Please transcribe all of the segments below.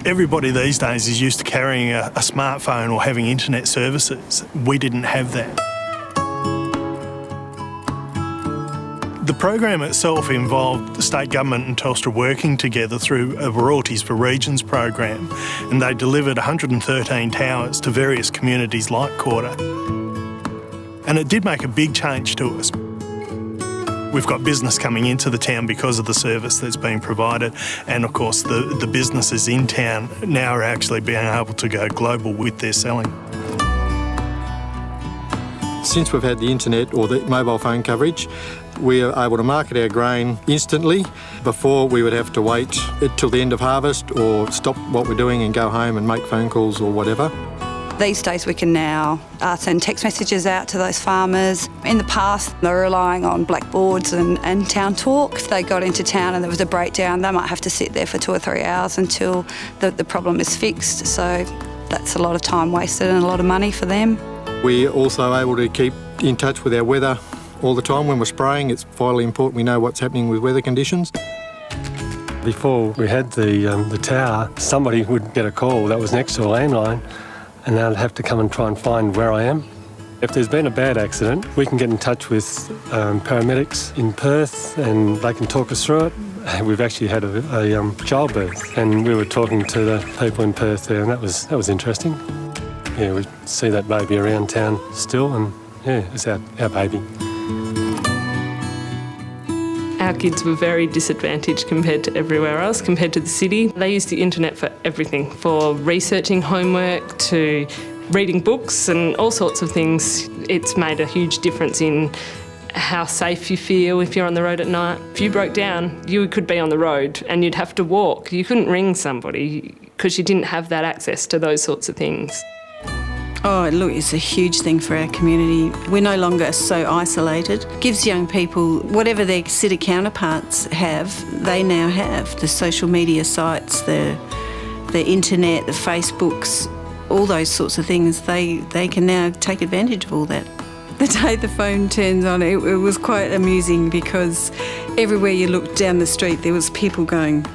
Everybody these days is used to carrying a smartphone or having internet services. We didn't have that. The program itself involved the state government and Telstra working together through a Royalties for Regions program, and they delivered 113 towers to various communities like Coorta. And it did make a big change to us. We've got business coming into the town because of the service that's been provided, and of course the businesses in town now are actually being able to go global with their selling. Since we've had the internet or the mobile phone coverage, we are able to market our grain instantly. Before, we would have to wait till the end of harvest or stop what we're doing and go home and make phone calls or whatever. These days we can now send text messages out to those farmers. In the past, they were relying on blackboards and town talk. If they got into town and there was a breakdown, they might have to sit there for 2 or 3 hours until the problem is fixed. So that's a lot of time wasted and a lot of money for them. We're also able to keep in touch with our weather all the time. When we're spraying, it's vitally important we know what's happening with weather conditions. Before we had the tower, somebody would get a call that was next to a landline, and they'd have to come and try and find where I am. If there's been a bad accident, we can get in touch with paramedics in Perth and they can talk us through it. We've actually had a childbirth and we were talking to the people in Perth there, and that was interesting. Yeah, we see that baby around town still, and yeah, it's our baby. Our kids were very disadvantaged compared to everywhere else, compared to the city. They used the internet for everything, for researching homework to reading books and all sorts of things. It's made a huge difference in how safe you feel if you're on the road at night. If you broke down, you could be on the road and you'd have to walk. You couldn't ring somebody because you didn't have that access to those sorts of things. Oh, look, it's a huge thing for our community. We're no longer so isolated. It gives young people whatever their city counterparts have, they now have. The social media sites, the internet, the Facebooks, all those sorts of things, they can now take advantage of all that. The day the phone turns on, it was quite amusing because everywhere you looked down the street, there was people going,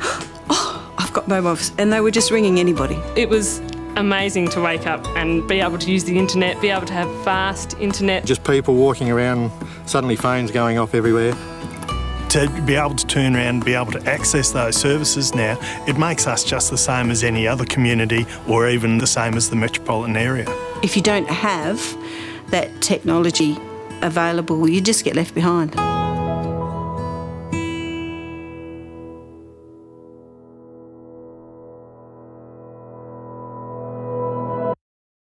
oh, I've got mobiles, and they were just ringing anybody. It was amazing to wake up and be able to use the internet, be able to have fast internet. Just people walking around, suddenly phones going off everywhere. To be able to turn around and be able to access those services now, it makes us just the same as any other community or even the same as the metropolitan area. If you don't have that technology available, you just get left behind.